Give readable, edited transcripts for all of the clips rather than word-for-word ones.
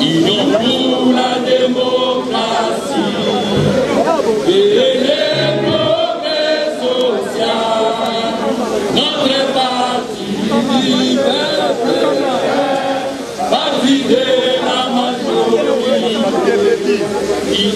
Union pour la démocratie et le progrès social. Notre parti parti de la majorité, il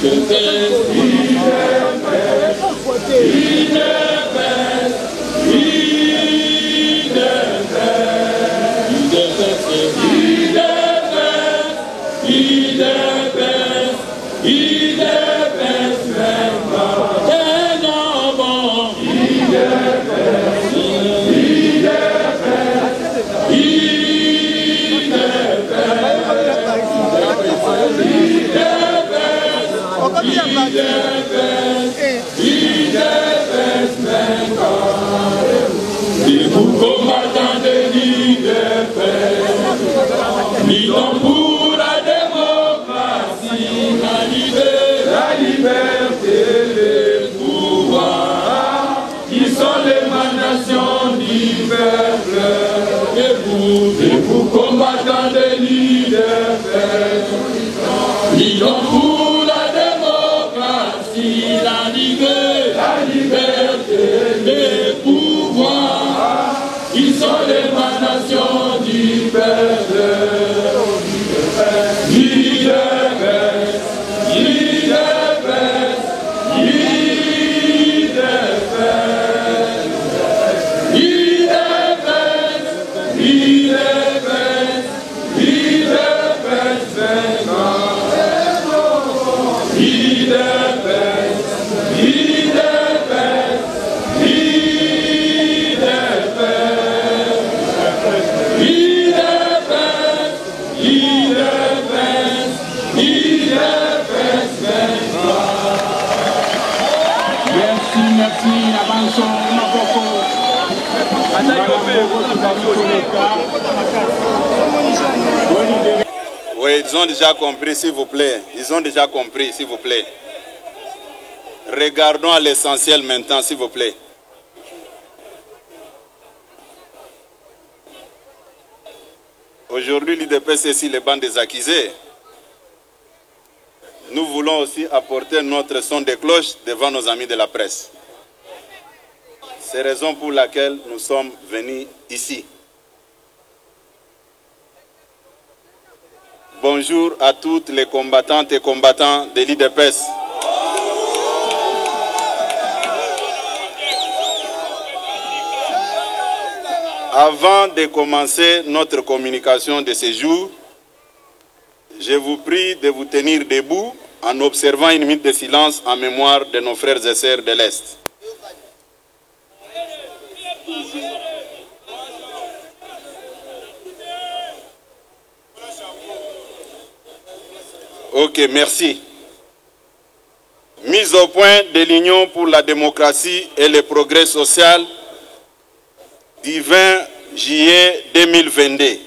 combattants de l'IDPS, militants pour la démocratie, la liberté, le pouvoir, qui sont l'émanation du peuple. Debout, combattants de l'IDPS, militants pour la démocratie, la liberté, le pouvoir, qui sont l'émanation du peuple. Oui, ils ont déjà compris, s'il vous plaît. Ils ont déjà compris, s'il vous plaît. Regardons à l'essentiel maintenant, s'il vous plaît. Aujourd'hui, l'IDPS est sur les bancs des accusés. Nous voulons aussi apporter notre son de cloche devant nos amis de la presse. C'est la raison pour laquelle nous sommes venus ici. Bonjour à toutes les combattantes et combattants de l'IDPS. Avant de commencer notre communication de ce jour, je vous prie de vous tenir debout en observant une minute de silence en mémoire de nos frères et sœurs de l'Est. Ok, merci. Mise au point de l'Union pour la démocratie et le progrès social du 20 juillet 2022.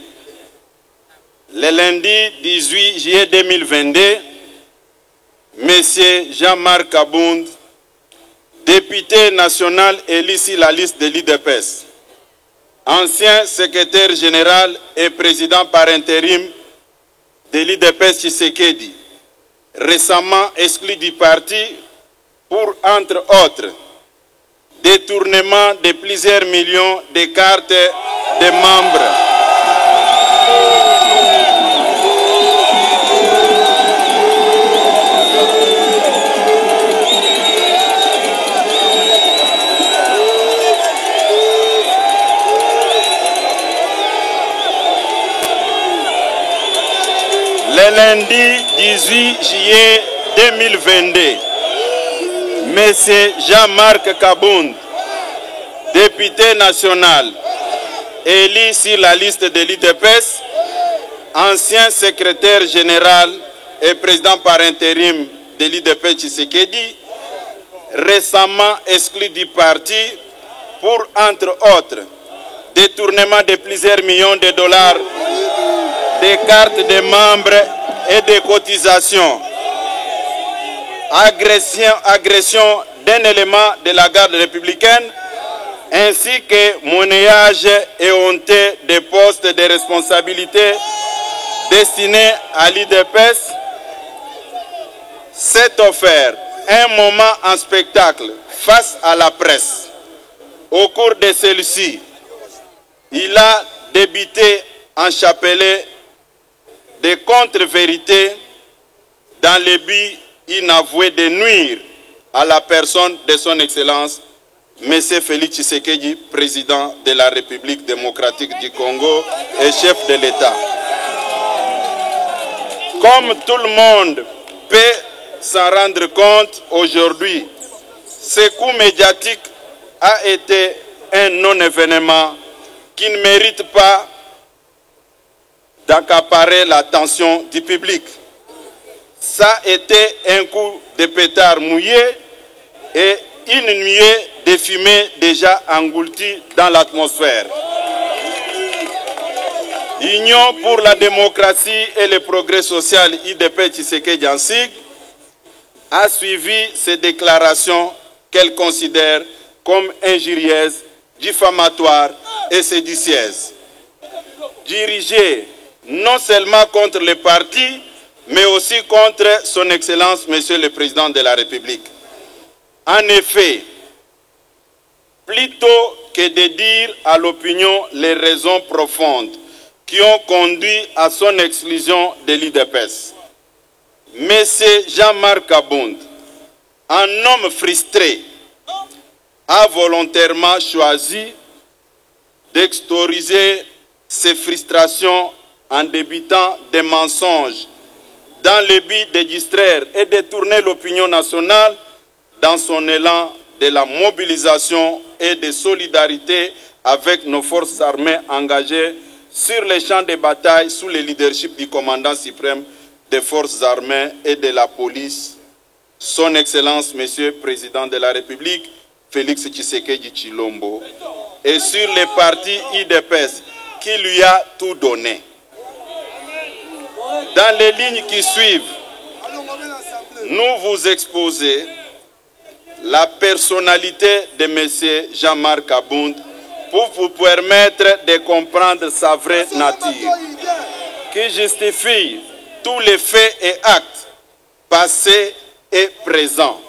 Le lundi 18 juillet 2022, M. Jean-Marc Kabound, député national élu sur la liste de l'IDPS, ancien secrétaire général et président par intérim de l'IDPS Tshisekedi, récemment exclu du parti pour, entre autres, détournement de plusieurs millions de cartes de membres. Le lundi 18 juillet 2022, M. Jean-Marc Kabound, député national, élu sur la liste de l'IDPS, ancien secrétaire général et président par intérim de l'IDPS Tshisekedi, récemment exclu du parti pour, entre autres, détournement de plusieurs millions de dollars, des cartes de membres et des cotisations, agression d'un élément de la garde républicaine ainsi que monnayage éhonté des postes de responsabilité destinés à l'IDPS, s'est offert un moment en spectacle face à la presse. Au cours de celui-ci, il a débité en chapelet des contre-vérités dans le but inavoué de nuire à la personne de son Excellence, M. Félix Tshisekedi, président de la République démocratique du Congo et chef de l'État. Comme tout le monde peut s'en rendre compte aujourd'hui, ce coup médiatique a été un non-événement qui ne mérite pas d'accaparer l'attention du public. Ça a été un coup de pétard mouillé et une nuée de fumée déjà engloutie dans l'atmosphère. Union pour la démocratie et le progrès social IDP Tshisekedi en sigle a suivi ces déclarations qu'elle considère comme injurieuses, diffamatoires et séditieuses, dirigées non seulement contre le parti, mais aussi contre son Excellence, Monsieur le Président de la République. En effet, plutôt que de dire à l'opinion les raisons profondes qui ont conduit à son exclusion de l'IDPS, M. Jean-Marc Abound, un homme frustré, a volontairement choisi d'extérioriser ses frustrations en débitant des mensonges dans le but de distraire et de tourner l'opinion nationale dans son élan de la mobilisation et de solidarité avec nos forces armées engagées sur les champs de bataille sous le leadership du commandant suprême des forces armées et de la police, son Excellence, Monsieur le Président de la République, Félix Tshisekedi Tshilombo, et sur les partis IDPS qui lui a tout donné. Dans les lignes qui suivent, nous vous exposons la personnalité de M. Jean-Marc Abound pour vous permettre de comprendre sa vraie nature, qui justifie tous les faits et actes passés et présents,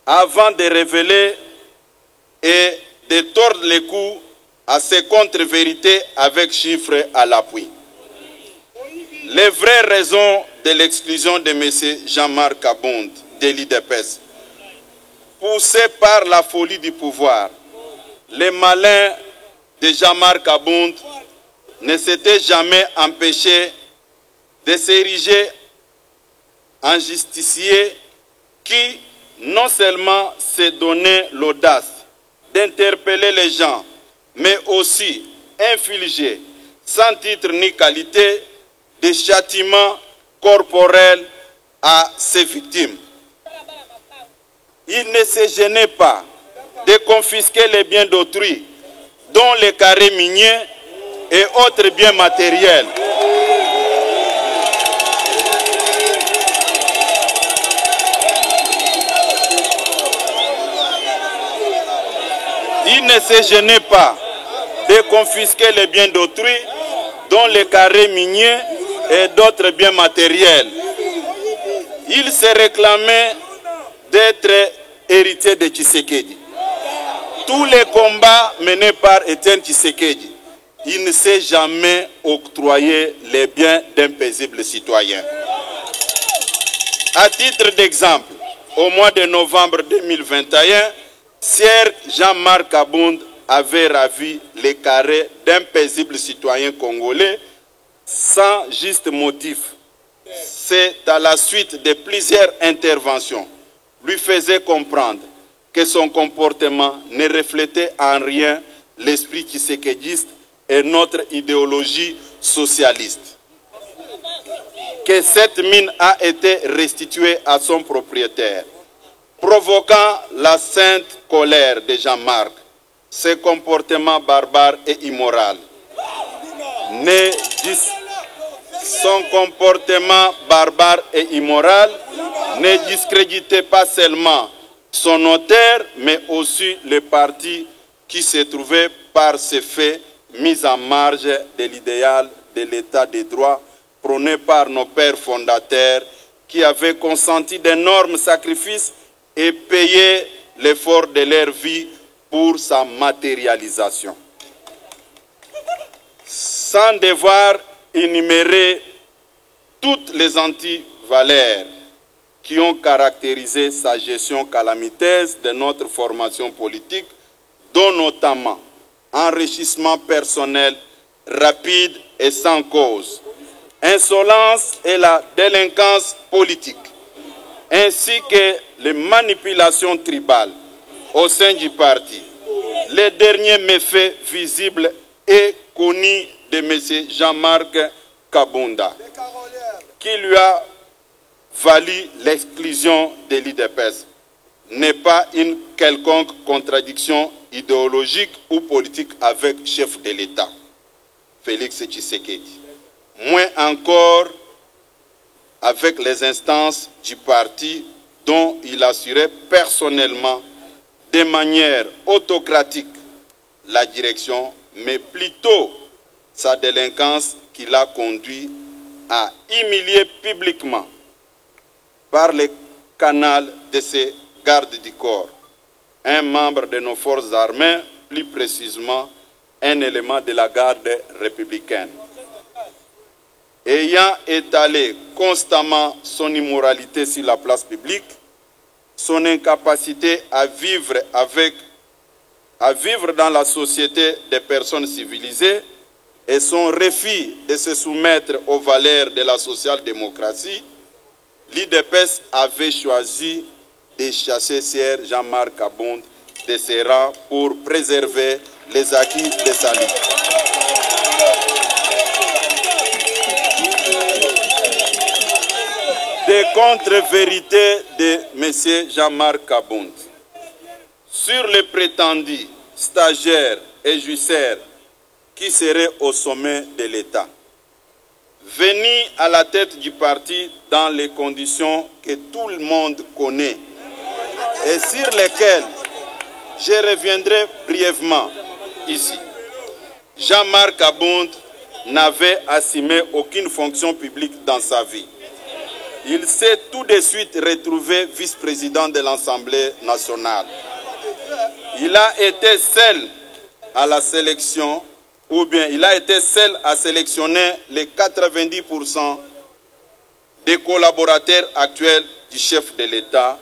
avant de révéler et de tordre les coups à ces contre-vérités avec chiffres à l'appui. Les vraies raisons de l'exclusion de M. Jean-Marc Abound de l'IDPS, poussé par la folie du pouvoir, les malins de Jean-Marc Abound ne s'étaient jamais empêchés de s'ériger en justicier qui non seulement s'est donné l'audace d'interpeller les gens, mais aussi infliger, sans titre ni qualité, des châtiments corporels à ses victimes. Il ne se gênait pas de confisquer les biens d'autrui, dont les carrés miniers et autres biens matériels. Il ne se gênait pas de confisquer les biens d'autrui, dont les carrés miniers et d'autres biens matériels. Il se réclamait d'être héritier de Tshisekedi. Tous les combats menés par Étienne Tshisekedi, il ne s'est jamais octroyé les biens d'un paisible citoyen. À titre d'exemple, au mois de novembre 2021, Sieur Jean-Marc Abound avait ravi les carrés d'un paisible citoyen congolais sans juste motif. C'est à la suite de plusieurs interventions lui faisait comprendre que son comportement ne reflétait en rien l'esprit tshisekidiste et notre idéologie socialiste. Que cette mine a été restituée à son propriétaire, provoquant la sainte colère de Jean-Marc. Ce comportement barbare et immoral son comportement barbare et immoral ne discréditait pas seulement son auteur, mais aussi le parti qui se trouvait par ces faits mis en marge de l'idéal de l'état de droit prôné par nos pères fondateurs qui avaient consenti d'énormes sacrifices et payé l'effort de leur vie pour sa matérialisation. Sans devoir énumérer toutes les antivaleurs qui ont caractérisé sa gestion calamiteuse de notre formation politique, dont notamment enrichissement personnel rapide et sans cause, insolence et la délinquance politique, ainsi que les manipulations tribales au sein du parti. Les derniers méfaits visibles et connus de M. Jean-Marc Kabunda, qui lui a valu l'exclusion de l'IDPS, n'est pas une quelconque contradiction idéologique ou politique avec le chef de l'État, Félix Tshisekedi. Moins encore avec les instances du parti dont il assurait personnellement de manière autocratique la direction, mais plutôt sa délinquance qui l'a conduit à humilier publiquement par les canaux de ses gardes du corps un membre de nos forces armées, plus précisément un élément de la garde républicaine. Ayant étalé constamment son immoralité sur la place publique, son incapacité à vivre dans la société des personnes civilisées et son refus de se soumettre aux valeurs de la social-démocratie, l'IDPS avait choisi de chasser Sir Jean-Marc Kabunda de ses rangs pour préserver les acquis de sa lutte. Des contre-vérités de M. Jean-Marc Kabunda sur les prétendus stagiaires et jouisseurs qui seraient au sommet de l'État, venus à la tête du parti dans les conditions que tout le monde connaît et sur lesquelles je reviendrai brièvement ici. Jean-Marc Kabunda n'avait assumé aucune fonction publique dans sa vie. Il s'est tout de suite retrouvé vice-président de l'Assemblée nationale. Il a été seul à la sélection, ou bien il a été seul à sélectionner les 90% des collaborateurs actuels du chef de l'État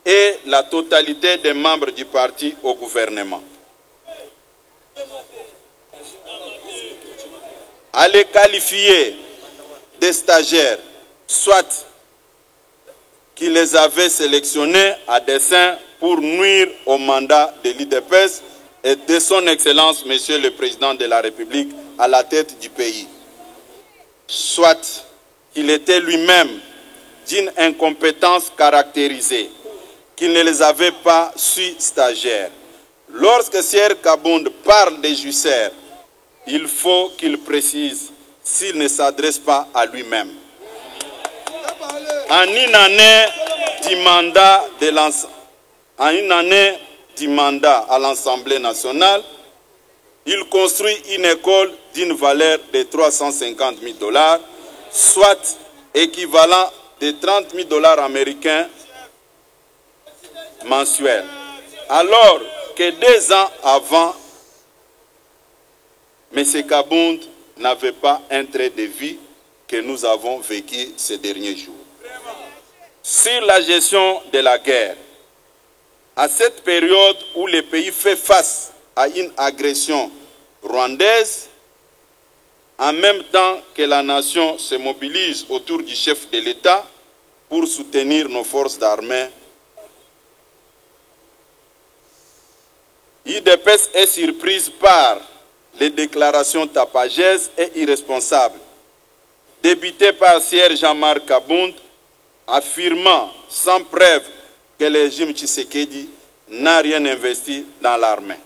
et la totalité des membres du parti au gouvernement. À les qualifier de stagiaires, soit qu'il les avait sélectionnés à dessein pour nuire au mandat de l'IDPS et de son Excellence, Monsieur le Président de la République, à la tête du pays. Soit qu'il était lui-même d'une incompétence caractérisée, qu'il ne les avait pas su stagiaires. Lorsque Sir Kabunda parle des jouisseurs, il faut qu'il précise s'il ne s'adresse pas à lui-même. En une année du mandat à l'Assemblée nationale, il construit une école d'une valeur de 350 000 $, soit équivalent de 30 000 $ américains mensuels. Alors que 2 ans avant, M. Kabunda n'avait pas un trait de vie que nous avons vécu ces derniers jours. Sur la gestion de la guerre, à cette période où le pays fait face à une agression rwandaise, en même temps que la nation se mobilise autour du chef de l'État pour soutenir nos forces d'armée, l'IDPS est surprise par les déclarations tapageuses et irresponsables débutées par Sir Jean-Marc Kabunda, affirmant sans preuve que le régime Tshisekedi n'a rien investi dans l'armée.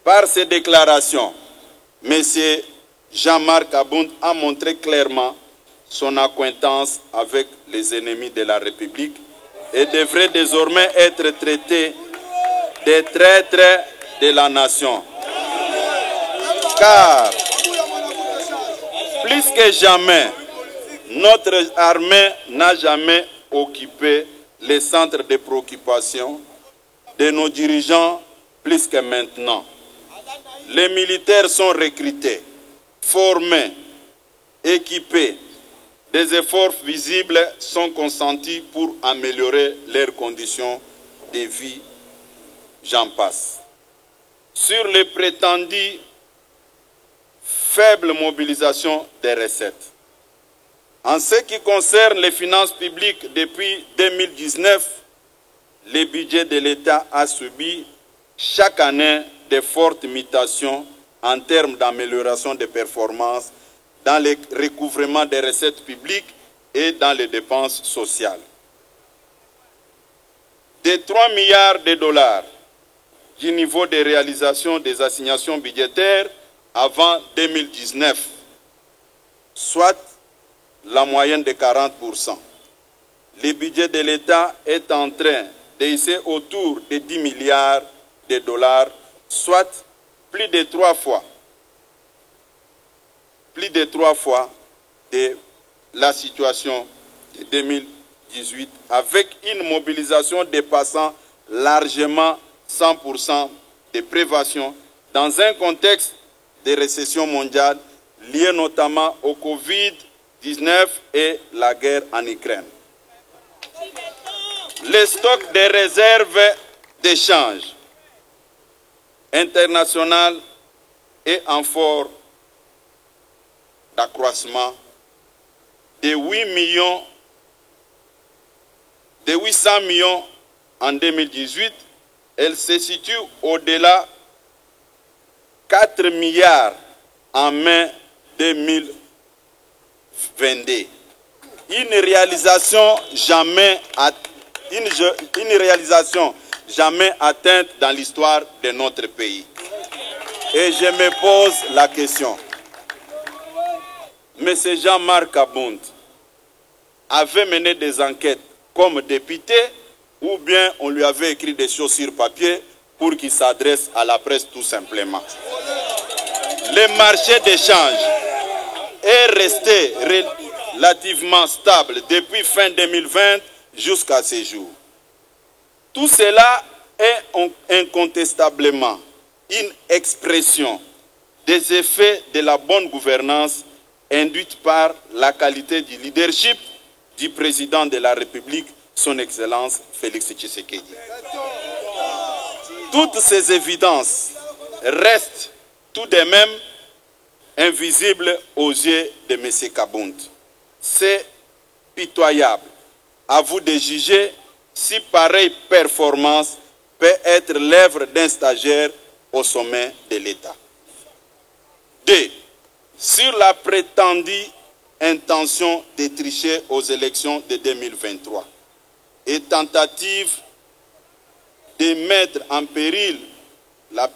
Par ces déclarations, M. Jean-Marc Kabunda a montré clairement son acquaintance avec les ennemis de la République et devrait désormais être traité de traître de la nation. Car, plus que jamais, notre armée n'a jamais occupé les centres de préoccupation de nos dirigeants plus que maintenant. Les militaires sont recrutés, formés, équipés. Des efforts visibles sont consentis pour améliorer leurs conditions de vie. J'en passe. Sur les prétendues faibles mobilisations des recettes. En ce qui concerne les finances publiques, depuis 2019, le budget de l'État a subi chaque année de fortes mutations en termes d'amélioration des performances dans le recouvrement des recettes publiques et dans les dépenses sociales. De 3 milliards de dollars du niveau de réalisation des assignations budgétaires avant 2019, soit la moyenne de 40%. Le budget de l'État est en train de hisser autour de 10 milliards de dollars, soit plus de 3 fois de la situation de 2018, avec une mobilisation dépassant largement 100% de prévention dans un contexte de récession mondiale liée notamment au Covid-19 et la guerre en Ukraine. Le stock de réserves d'échange international est en fort d'accroissement de 800 millions en 2018. Elle se situe au-delà 4 milliards en mai 2022. Une réalisation jamais atteinte dans l'histoire de notre pays. Et je me pose la question. M. Jean-Marc Abound avait mené des enquêtes comme député ou bien on lui avait écrit des choses sur papier pour qu'il s'adresse à la presse tout simplement. Le marché d'échange est resté relativement stable depuis fin 2020 jusqu'à ce jour. Tout cela est incontestablement une expression des effets de la bonne gouvernance induite par la qualité du leadership du président de la République, son Excellence Félix Tshisekedi. Toutes ces évidences restent tout de même invisibles aux yeux de M. Kabound. C'est pitoyable. À vous de juger si pareille performance peut être l'œuvre d'un stagiaire au sommet de l'État. 2. Sur la prétendue intention de tricher aux élections de 2023 et tentative de mettre en péril la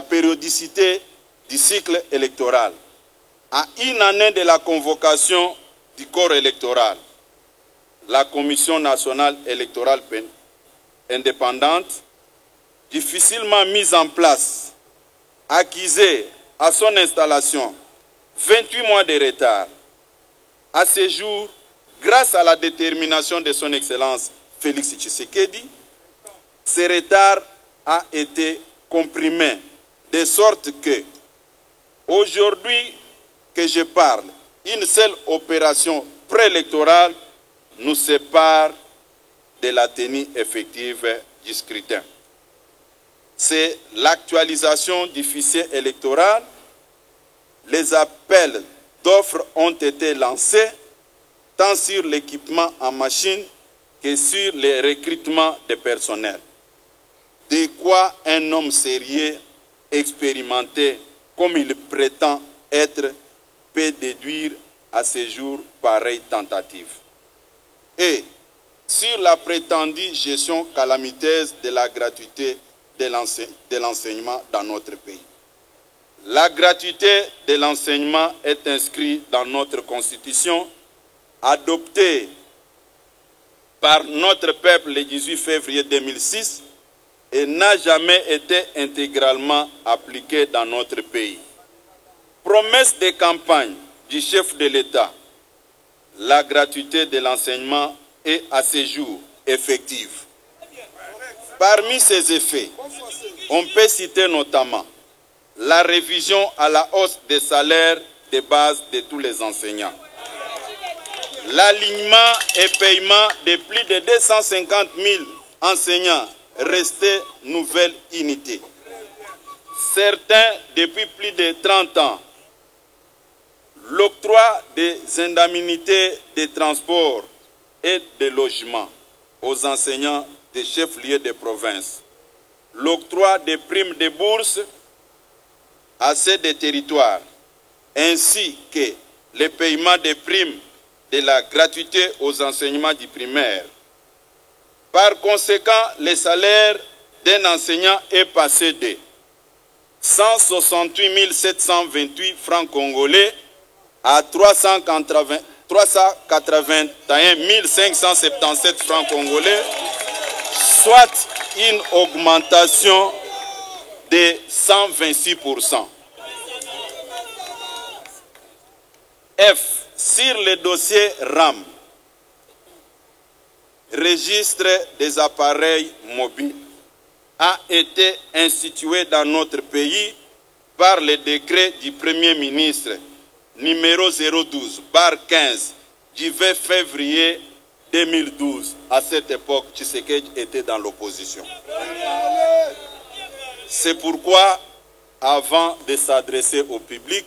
périodicité du cycle électoral. À une année de la convocation du corps électoral, la Commission nationale électorale indépendante, difficilement mise en place, accusée à son installation 28 mois de retard. À ce jour, grâce à la détermination de son Excellence Félix Tshisekedi, ce retard a été comprimé de sorte que, aujourd'hui que je parle, une seule opération préélectorale nous sépare de la tenue effective du scrutin. C'est l'actualisation du fichier électoral. Les appels d'offres ont été lancés tant sur l'équipement en machine que sur les recrutements de personnel. De quoi un homme sérieux, expérimenté, comme il prétend être, peut déduire à ce jour pareille tentative. Et sur la prétendue gestion calamiteuse de la gratuité de l'enseignement dans notre pays. La gratuité de l'enseignement est inscrite dans notre Constitution, adoptée par notre peuple le 18 février 2006, et n'a jamais été intégralement appliquée dans notre pays. Promesse de campagne du chef de l'État, la gratuité de l'enseignement est à ce jour effective. Parmi ces effets, on peut citer notamment la révision à la hausse des salaires de base de tous les enseignants, l'alignement et paiement de plus de 250 000 enseignants restés nouvelle unité. Certains depuis plus de 30 ans, l'octroi des indemnités de transport et de logement aux enseignants des chefs-lieux de province, l'octroi des primes de bourse à ceux des territoires, ainsi que le paiement des primes de la gratuité aux enseignements du primaire. Par conséquent, le salaire d'un enseignant est passé de 168 728 francs congolais à 381 577 francs congolais, soit une augmentation de 126%. F. Sur le dossier RAM, registre des appareils mobiles, a été institué dans notre pays par le décret du Premier ministre numéro 012/15 du 20 février 2012. À cette époque, Tshisekedi était dans l'opposition. C'est pourquoi, avant de s'adresser au public,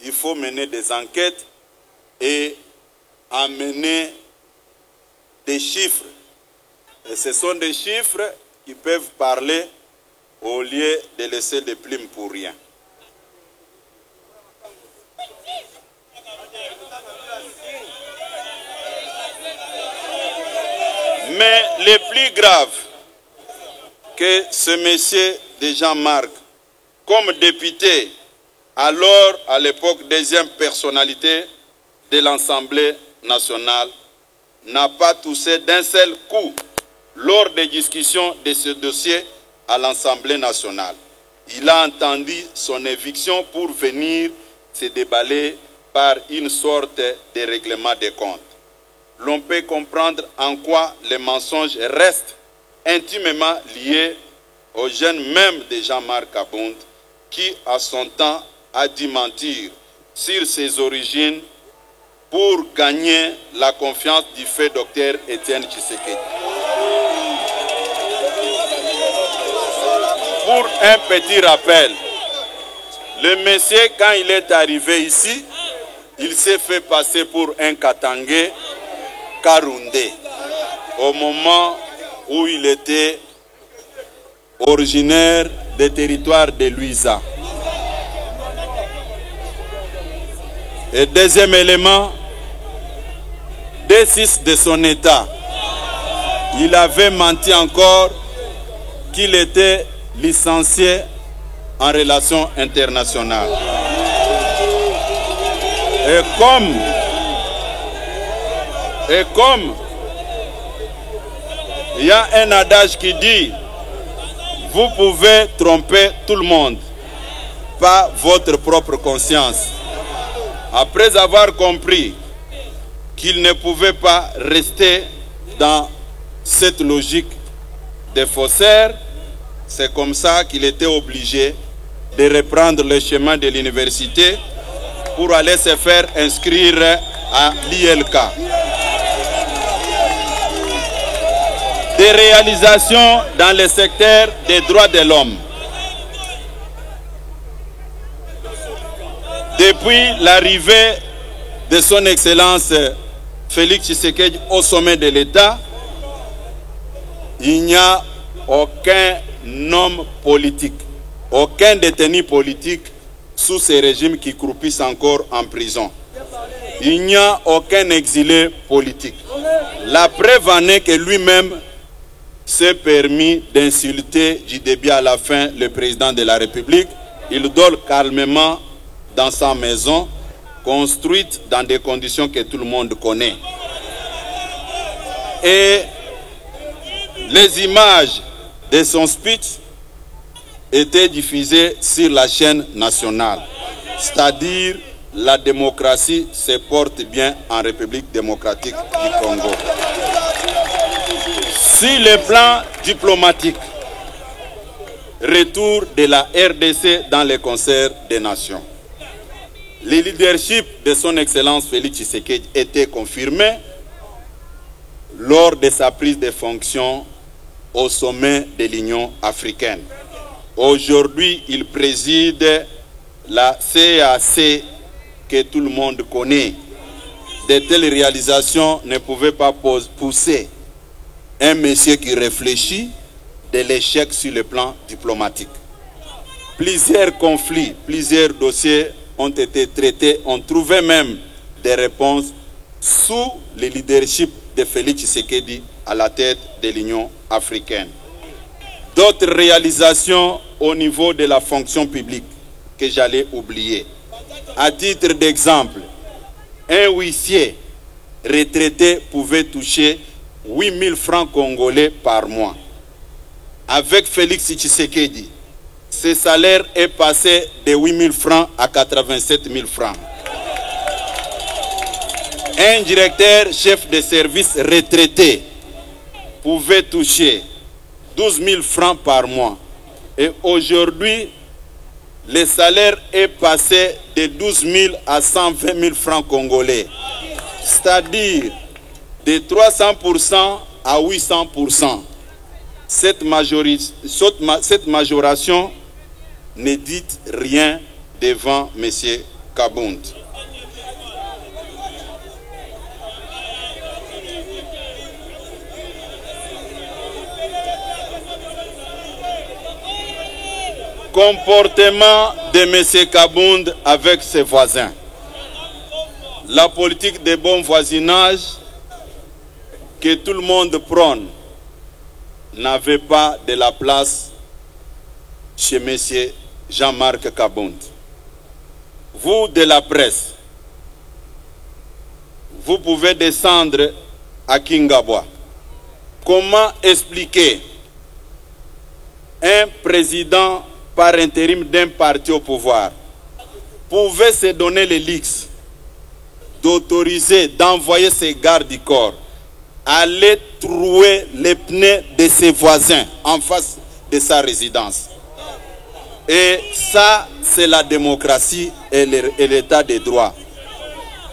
il faut mener des enquêtes et amener des chiffres. Et ce sont des chiffres qui peuvent parler au lieu de laisser des plumes pour rien. Mais le plus grave que ce monsieur de Jean-Marc, comme député, alors à l'époque deuxième personnalité de l'Assemblée nationale, n'a pas touché d'un seul coup lors des discussions de ce dossier à l'Assemblée nationale. Il a entendu son éviction pour venir se déballer par une sorte de règlement des comptes. L'on peut comprendre en quoi les mensonges restent intimement liés aux jeunes même de Jean-Marc Abound, qui à son temps a dû mentir sur ses origines pour gagner la confiance du fait docteur Étienne Tshisekedi. Pour un petit rappel, le monsieur, quand il est arrivé ici, il s'est fait passer pour un Katangé Karundé, au moment où il était originaire des territoires de Luisa. Et deuxième élément, D6 de son état, il avait menti encore qu'il était licencié en relations internationales. Et comme il y a un adage qui dit, vous pouvez tromper tout le monde, pas votre propre conscience. Après avoir compris qu'il ne pouvait pas rester dans cette logique de faussaire, c'est comme ça qu'il était obligé de reprendre le chemin de l'université pour aller se faire inscrire à l'ILK. Des réalisations dans le secteur des droits de l'homme. Depuis l'arrivée de son Excellence Félix Tshisekedi au sommet de l'État, il n'y a aucun homme politique, aucun détenu politique sous ces régimes qui croupissent encore en prison. Il n'y a aucun exilé politique. La preuve en est que lui-même s'est permis d'insulter du début à la fin le président de la République. Il dort calmement dans sa maison, construite dans des conditions que tout le monde connaît. Et les images de son speech était diffusé sur la chaîne nationale, c'est-à-dire la démocratie se porte bien en République démocratique du Congo. Sur le plan diplomatique, retour de la RDC dans le concert des nations. Le leadership de son Excellence Félix Tshisekedi était confirmé lors de sa prise de fonction au sommet de l'Union africaine. Aujourd'hui, il préside la CAC que tout le monde connaît. De telles réalisations ne pouvaient pas pousser un monsieur qui réfléchit de l'échec sur le plan diplomatique. Plusieurs conflits, plusieurs dossiers ont été traités, on trouvait même des réponses sous le leadership de Félix Tshisekedi à la tête de l'Union africaine. D'autres réalisations au niveau de la fonction publique que j'allais oublier. À titre d'exemple, un huissier retraité pouvait toucher 8 000 francs congolais par mois. Avec Félix Tshisekedi, ce salaire est passé de 8 000 francs à 87 000 francs. Un directeur chef de service retraité pouvait toucher 12 000 francs par mois. Et aujourd'hui, le salaire est passé de 12 000 à 120 000 francs congolais. C'est-à-dire de 300% à 800%. Cette majoration ne dit rien devant M. Kabound. Comportement de M. Kabound avec ses voisins. La politique de bon voisinage que tout le monde prône n'avait pas de la place chez M. Jean-Marc Kabound. Vous de la presse, vous pouvez descendre à Kingabwa. Comment expliquer un président par intérim d'un parti au pouvoir pouvait se donner le luxe d'autoriser, d'envoyer ses gardes du corps aller trouer les pneus de ses voisins en face de sa résidence? Et ça, c'est la démocratie et l'état de droit.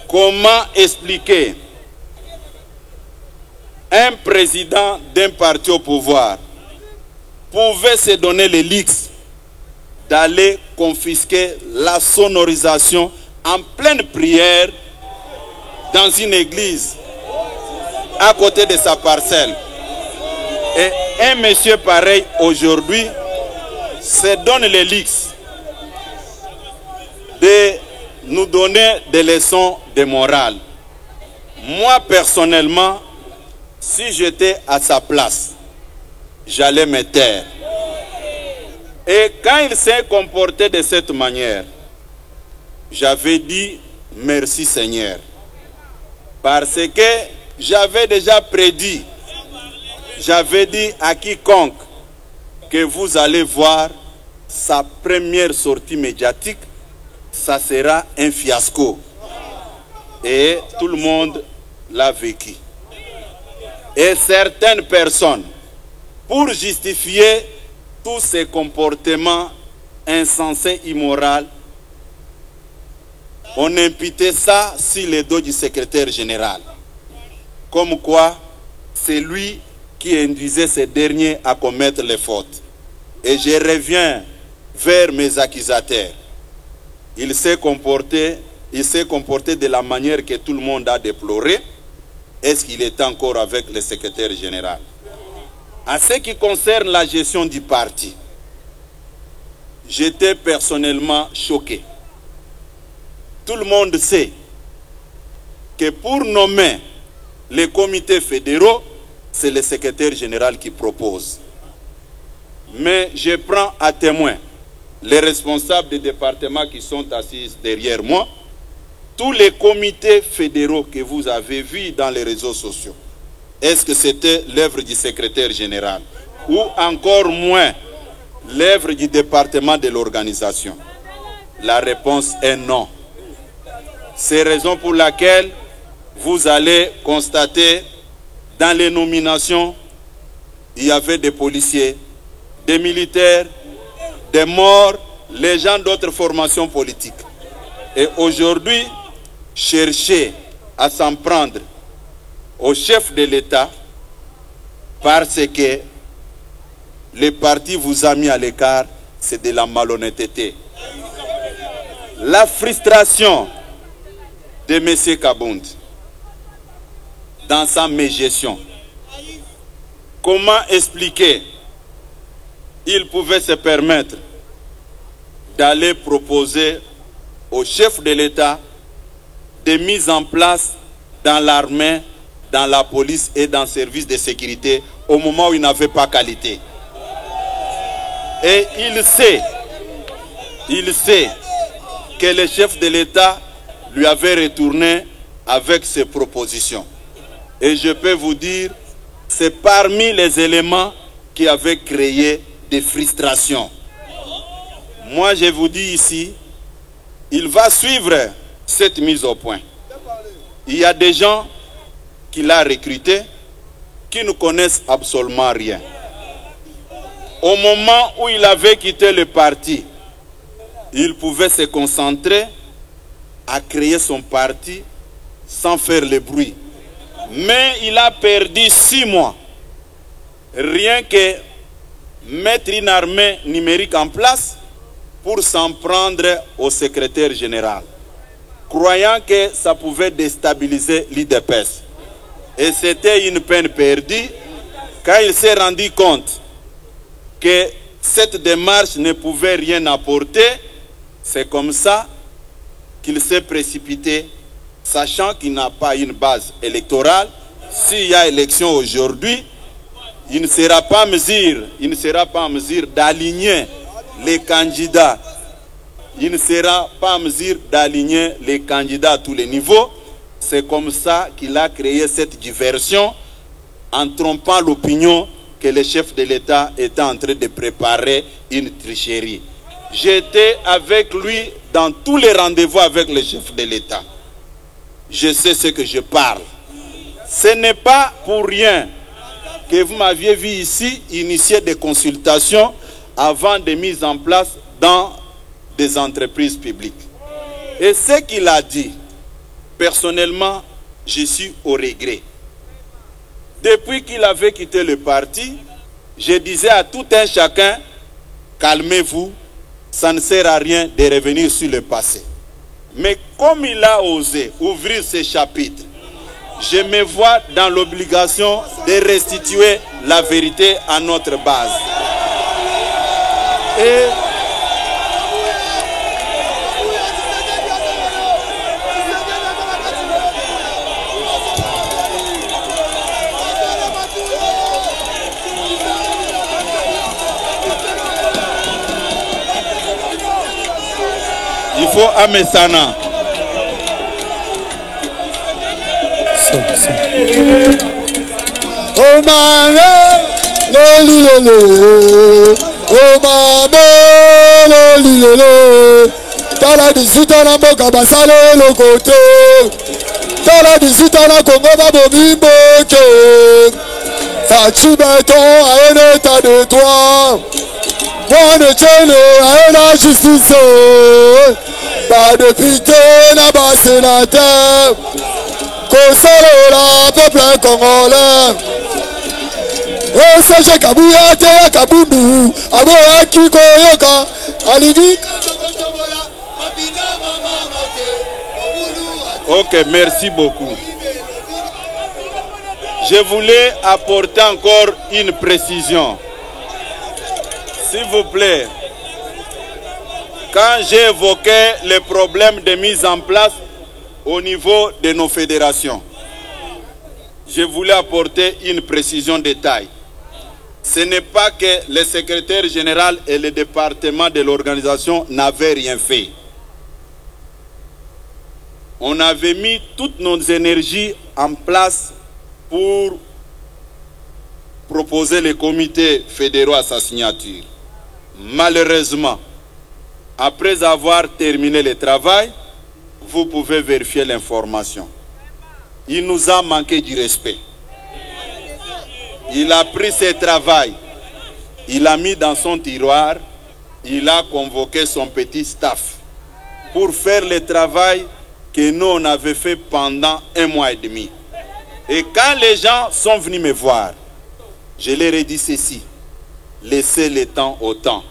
Comment expliquer un président d'un parti au pouvoir pouvait se donner le luxe d'aller confisquer la sonorisation en pleine prière dans une église à côté de sa parcelle? Et un monsieur pareil aujourd'hui se donne le luxe de nous donner des leçons de morale. Moi personnellement, si j'étais à sa place, j'allais me taire. Et quand il s'est comporté de cette manière, j'avais dit merci Seigneur. Parce que j'avais déjà prédit, j'avais dit à quiconque que vous allez voir sa première sortie médiatique, ça sera un fiasco. Et tout le monde l'a vécu. Et certaines personnes, pour justifier tous ces comportements insensés, immoraux, on imputait ça sur le dos du secrétaire général. Comme quoi, c'est lui qui induisait ces derniers à commettre les fautes. Et je reviens vers mes accusateurs. Il s'est comporté de la manière que tout le monde a déploré. Est-ce qu'il est encore avec le secrétaire général? En ce qui concerne la gestion du parti, j'étais personnellement choqué. Tout le monde sait que pour nommer les comités fédéraux, c'est le secrétaire général qui propose. Mais je prends à témoin les responsables des départements qui sont assis derrière moi. Tous les comités fédéraux que vous avez vus dans les réseaux sociaux, est-ce que c'était l'œuvre du secrétaire général? ou encore moins l'œuvre du département de l'organisation? La réponse est non. C'est la raison pour laquelle vous allez constater dans les nominations, il y avait des policiers, des militaires, des morts, les gens d'autres formations politiques. Et aujourd'hui, chercher à s'en prendre au chef de l'État parce que le parti vous a mis à l'écart, c'est de la malhonnêteté. La frustration de M. Kabound dans sa mégestion. Comment expliquer? Il pouvait se permettre d'aller proposer au chef de l'État des mises en place dans l'armée, dans la police et dans le service de sécurité au moment où il n'avait pas qualité. Et il sait que le chef de l'État lui avait retourné avec ses propositions. Et je peux vous dire, c'est parmi les éléments qui avaient créé des frustrations. Moi, je vous dis ici, il va suivre cette mise au point. Il y a des gens qu'il a recrutés qui ne connaissent absolument rien. Au moment où il avait quitté le parti, il pouvait se concentrer à créer son parti sans faire le bruit. Mais il a perdu 6 mois. Rien que mettre une armée numérique en place pour s'en prendre au secrétaire général, croyant que ça pouvait déstabiliser l'IDPS. Et c'était une peine perdue quand il s'est rendu compte que cette démarche ne pouvait rien apporter. C'est comme ça qu'il s'est précipité, sachant qu'il n'a pas une base électorale. S'il y a élection aujourd'hui, il ne sera pas en mesure d'aligner les candidats. Il ne sera pas en mesure d'aligner les candidats à tous les niveaux. C'est comme ça qu'il a créé cette diversion en trompant l'opinion que le chef de l'État était en train de préparer une tricherie. J'étais avec lui dans tous les rendez-vous avec le chef de l'État. Je sais ce que je parle. Ce n'est pas pour rien que vous m'aviez vu ici initier des consultations avant de mise en place dans des entreprises publiques. Et ce qu'il a dit, personnellement, je suis au regret. Depuis qu'il avait quitté le parti, je disais à tout un chacun, calmez-vous, ça ne sert à rien de revenir sur le passé. Mais comme il a osé ouvrir ce chapitre, je me vois dans l'obligation de restituer la vérité à notre base. Et il faut Amesana. Oh mama, loli lolo. Oh mama, loli lolo. Tala disita na boka basale le côté. Tala disita na Congo babomi boke. Fachi beton a un état de droit. Moi ne tienne à la justice. Pas de pitié n'a pas sénateur. Kosolola peuple congolais. Oh Sache Kabouya te Kabundu. Aboya Kiko Yoka. Aligi. Ok, merci beaucoup. Je voulais apporter encore une précision. S'il vous plaît, quand j'ai évoqué les problèmes de mise en place au niveau de nos fédérations, je voulais apporter une précision de taille. Ce n'est pas que le secrétaire général et le département de l'organisation n'avaient rien fait. On avait mis toutes nos énergies en place pour proposé les comités fédéraux à sa signature. Malheureusement, après avoir terminé le travail, vous pouvez vérifier l'information. Il nous a manqué du respect. Il a pris ce travail, il l'a mis dans son tiroir, il a convoqué son petit staff pour faire le travail que nous on avait fait pendant 1 mois et demi. Et quand les gens sont venus me voir, je leur ai dit ceci: laissez le temps au temps.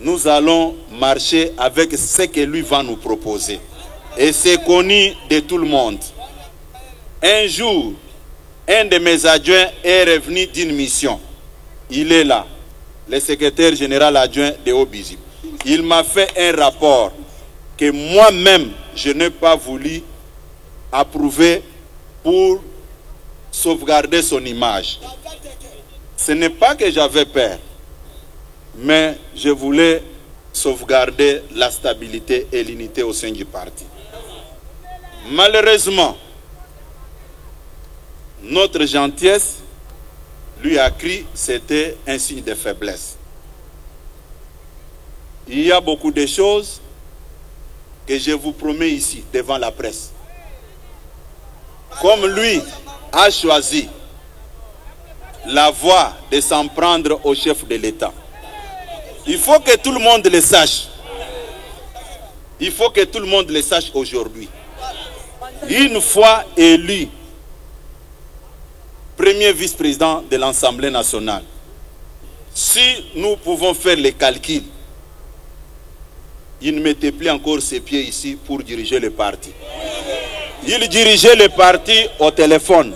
Nous allons marcher avec ce que lui va nous proposer. Et c'est connu de tout le monde. Un jour, un de mes adjoints est revenu d'une mission. Il est là, le secrétaire général adjoint de Obizip. Il m'a fait un rapport que moi-même, je n'ai pas voulu approuver pour sauvegarder son image. Ce n'est pas que j'avais peur, mais je voulais sauvegarder la stabilité et l'unité au sein du parti. Malheureusement, notre gentillesse lui a cru c'était un signe de faiblesse. Il y a beaucoup de choses que je vous promets ici devant la presse. Comme lui a choisi la voie de s'en prendre au chef de l'État, il faut que tout le monde le sache. Il faut que tout le monde le sache aujourd'hui. Une fois élu premier vice-président de l'Assemblée nationale, si nous pouvons faire les calculs, il ne mettait plus encore ses pieds ici pour diriger le parti. Il dirigeait le parti au téléphone.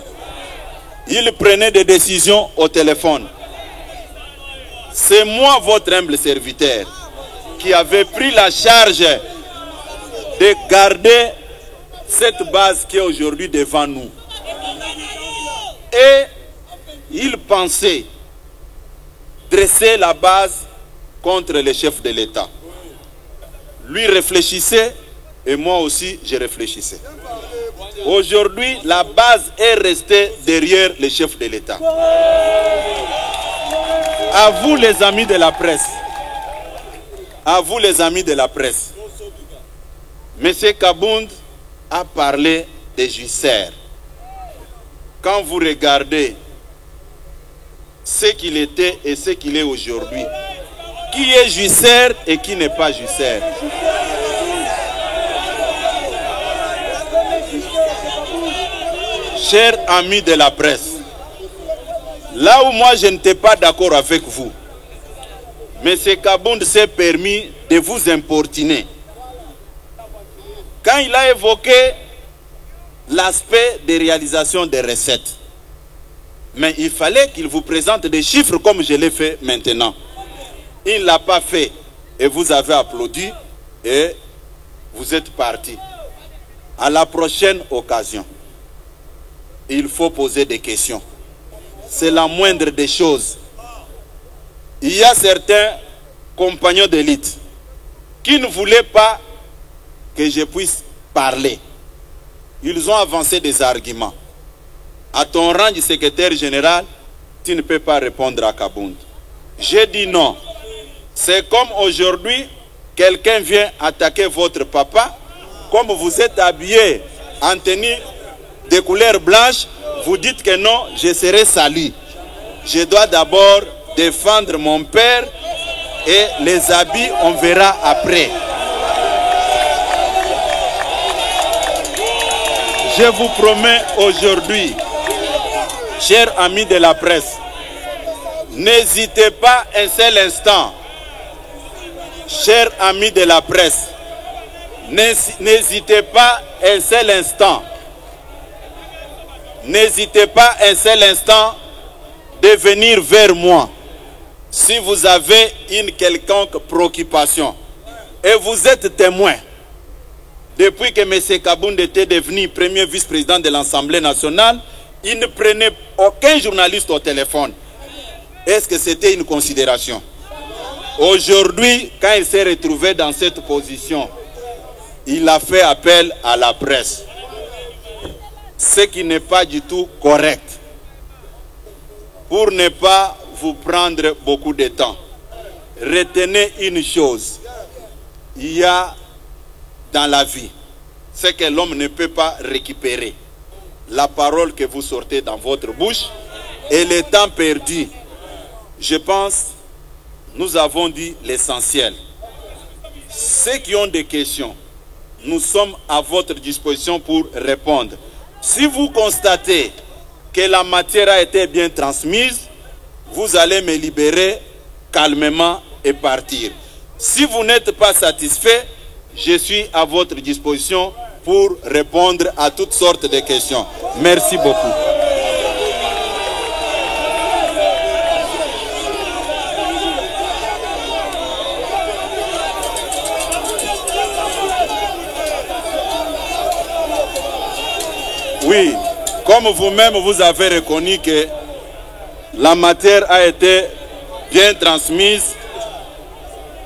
Il prenait des décisions au téléphone. C'est moi, votre humble serviteur, qui avait pris la charge de garder cette base qui est aujourd'hui devant nous. Et il pensait dresser la base contre les chefs de l'État. Lui réfléchissait et moi aussi je réfléchissais. Aujourd'hui, la base est restée derrière les chefs de l'État. À vous les amis de la presse, à vous les amis de la presse, M. Kabound a parlé des jusseurs. Quand vous regardez ce qu'il était et ce qu'il est aujourd'hui, qui est jusseur et qui n'est pas jusseur? Chers amis de la presse, là où moi je n'étais pas d'accord avec vous, M. Kabound s'est permis de vous importuner. Quand il a évoqué l'aspect des réalisations des recettes, mais il fallait qu'il vous présente des chiffres comme je l'ai fait maintenant. Il ne l'a pas fait et vous avez applaudi et vous êtes parti. À la prochaine occasion, il faut poser des questions. C'est la moindre des choses. Il y a certains compagnons d'élite qui ne voulaient pas que je puisse parler. Ils ont avancé des arguments. À ton rang de secrétaire général, tu ne peux pas répondre à Kabound. J'ai dit non. C'est comme aujourd'hui, quelqu'un vient attaquer votre papa, comme vous êtes habillé en tenue de couleur blanche, vous dites que non, je serai sali. Je dois d'abord défendre mon père et les habits, on verra après. Je vous promets aujourd'hui, chers amis de la presse, n'hésitez pas un seul instant. Chers amis de la presse, n'hésitez pas un seul instant. N'hésitez pas un seul instant de venir vers moi si vous avez une quelconque préoccupation. Et vous êtes témoin. Depuis que M. Kabound était devenu premier vice-président de l'Assemblée nationale, il ne prenait aucun journaliste au téléphone. Est-ce que c'était une considération? Aujourd'hui, quand il s'est retrouvé dans cette position, il a fait appel à la presse. Ce qui n'est pas du tout correct. pour ne pas vous prendre beaucoup de temps, retenez une chose. Il y a dans la vie ce que l'homme ne peut pas récupérer. La parole que vous sortez dans votre bouche et le temps perdu. Je pense, nous avons dit l'essentiel. Ceux qui ont des questions, nous sommes à votre disposition pour répondre. Si vous constatez que la matière a été bien transmise, vous allez me libérer calmement et partir. Si vous n'êtes pas satisfait, je suis à votre disposition pour répondre à toutes sortes de questions. Merci beaucoup. Oui, comme vous-même vous avez reconnu que la matière a été bien transmise,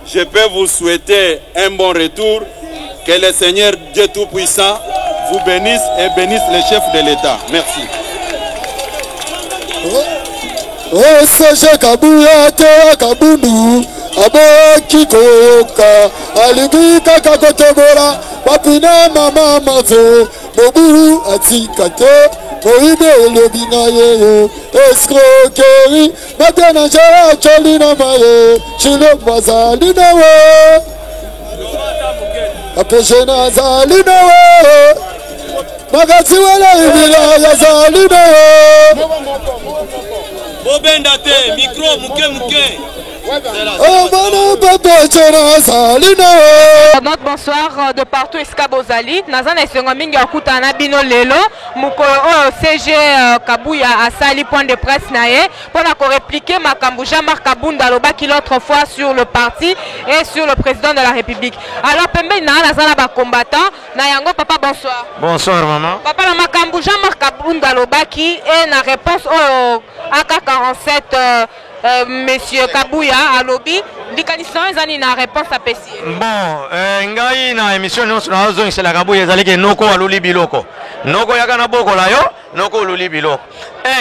je peux vous souhaiter un bon retour. Que le Seigneur Dieu Tout-Puissant vous bénisse et bénisse les chefs de l'État. Merci. Moïbe le binaye, escroquerie, maintenant j'ai cholina maye, chilo mazalinawe, apeshena zalinawe, magatiwala ibila ya zalinawe. Bobendate, micro, muke. Notre bonsoir de partout Escabozali. Nazana Essengomingi Okutana Bino Lelo. Mukolo CG Kabuya Asali point de presse nae. Pour répliquer Makambu Jean-Marc Kabunda Lobaki l'autre fois sur le parti et sur le président de la République. Alors Pembe Nazana ba combattant. Nayango papa bonsoir. Bonsoir maman. Papa la Makambu Jean-Marc Kabunda Lobaki et na réponse au AK-47 Monsieur Kabuya à lobby, l'ikanisson na réponse à Pessi. Bon, ngai na émission non sur la zone c'est la Kabuya ezali ke noko aluli biloko. Noko yakana boko la yo, noko aluli biloko.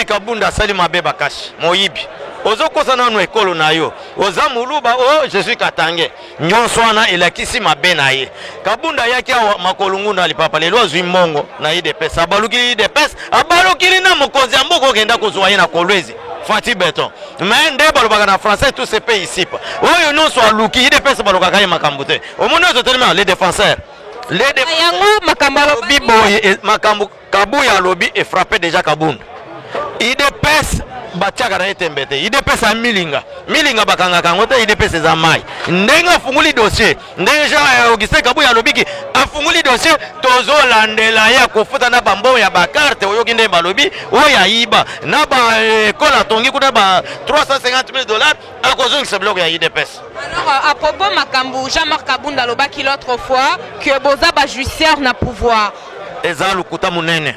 Kabunda sali mabeba kashi, moyibi. Ozo kosana no ekolo na yo. Oza muluba je suis Katange. Nyonso wana elakisi mabe na ye. Kabunda yaki makolungu na lipapa lelo azwi mbongo na IDPS. Abalukili IDPS, abalukili na mokonzi amboko kenda kozwa ye na Kolwezi. Fatih Beton. Mais nde balobaka na français tous ces pays ici. Oyo non soit luki IDPS balobaka ye makambo te. Au monde totalement les défenseurs. Les défenseurs makambo Kabuya lobby et frappé déjà Kabunda. IDPS batiaka na etembete IDPS a milinga bakanga kango te IDPS za mai ndenga funguli dossier ndenga Augustin Kabuya lobiki afunguli dossier tozo landela ya kofuta na bambo ya bakarte oyo kinde balobi oya iba na ba kola tongi kuna ba $350,000 à cause de ce bloc ya IDPS. Alors à propos Makambu Jean-Marc Kabunda lobaki l'autre fois que boza ba judiciaire na pouvoir eza lukuta munene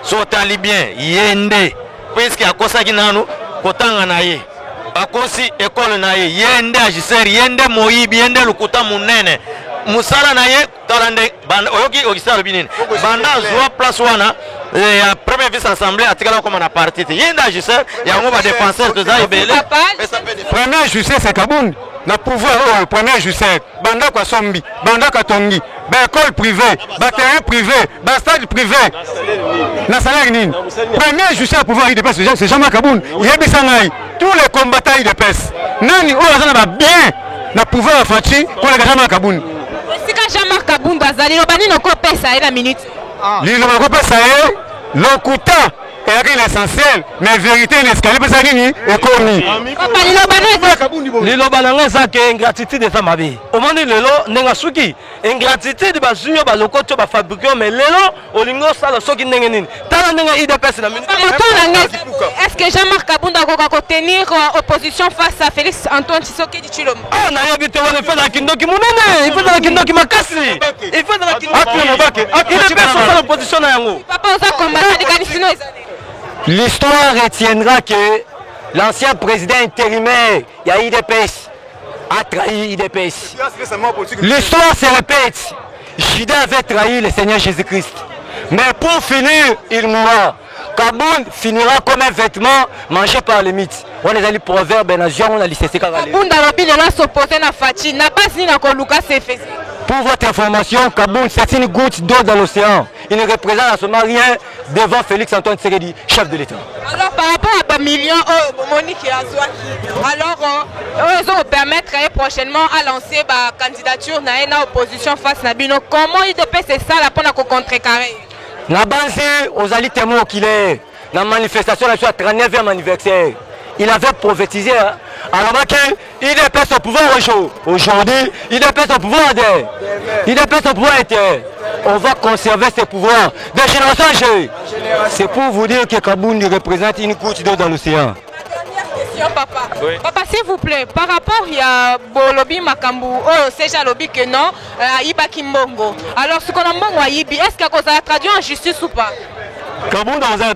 so tali bien yende puisque akosaki nanu kotanga na ye akosi ekole na ye yende agiser yende moyibi yende lukuta munene musala na ye talande oyoki ogisa lobinene banda zwa place wana ya premier vice assemblée atikala comme na parti yende agiser yango ba défenseur de Zaibele premier justice c'est Kabunda na pouvoir au premier justice banda kwa sombi banda katongi ba école privée ba terrain privé ba stade privé na salaire nini premier justice pouvoir IDPS c'est Jean-Marc Kabunda yebisa ngai tous les combattants IDPS nani oyo azana ba bien na pouvoir fati ko le Jean-Marc Kabunda sika Jean-Marc Kabunda azali lobani noko pesa la minute lilo noko pesa lokuta et l'essentiel, mais vérité l'escalier parce que ni économie. Lilo balanga ça que ingratitude de ma vie. Au moment lelo nenga suki ingratitude ba junyo ba lokoto ba fabriquer mais lelo olingo sala soki ndenge nini. Tala nenga IDPS na minute. Est-ce que Jean-Marc Kabunda va tenir opposition face à Félix Antoine Tshisekedi du Tshilombo? Ah na ya bité on fait la kindoki munene, il fait la kindoki makasi. Il fait la kindoki. IDPS sur l'opposition na yango. Papa oza combattre les candidatures. L'histoire retiendra que l'ancien président intérimaire, IDPS, a trahi IDPS. L'histoire se répète. Judas avait trahi le Seigneur Jésus-Christ. Mais pour finir, il mourra. Kaboun finira comme un vêtement mangé par les mythes. On est allé proverbe, on a lycée. Kaboun doit s'opposer à Fachi. N'a pas signé encore Lucas CFC. Pour votre information, Kaboun, c'est une goutte d'eau dans l'océan. Il ne représente absolument rien devant Félix Antoine Tshisekedi, chef de l'État. Alors, par rapport à millions, Monique et Azouaki, alors, ils vont permettre prochainement à lancer la candidature dans l'opposition face à Bino. Comment il dépêche ça pour nous contrecarrer? La base, aux alliés témoins oculaires, la manifestation la 39e anniversaire, il avait prophétisé alors qu'il dépêche son pouvoir aujourd'hui, il dépêche son pouvoir il dépêche son pouvoir interne. On va conserver ses pouvoirs de génération en génération. C'est pour vous dire que Kaboun représente une goutte d'eau dans l'océan. Papa. Oui. Papa, s'il vous plaît, par rapport à Bolobi Makambu, c'est déjà lobby que non, Iba Kimbongo. Alors, ce qu'on a mongo à Ibi, est-ce que ça a traduit en justice ou pas? Kaboun a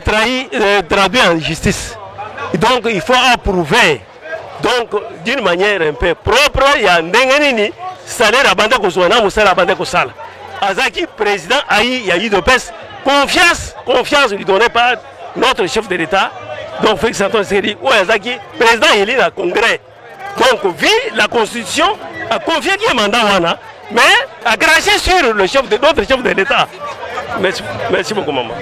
traduit en justice. Donc, il faut approuver. Donc, d'une manière un peu propre, il y a un dengenini, salaire à bande Koswana, ou salaire à bande Kosala. Azaki, président, il y a eu de peste. Confiance lui donnait par notre chef de l'État. Donc, Félix Antoine Tshisekedi, ou Azaki, président, il est dans le Congrès. Donc, vu la Constitution, a confié qu'il y a un mandat, mais a craché sur notre chef de l'État. Merci beaucoup, maman.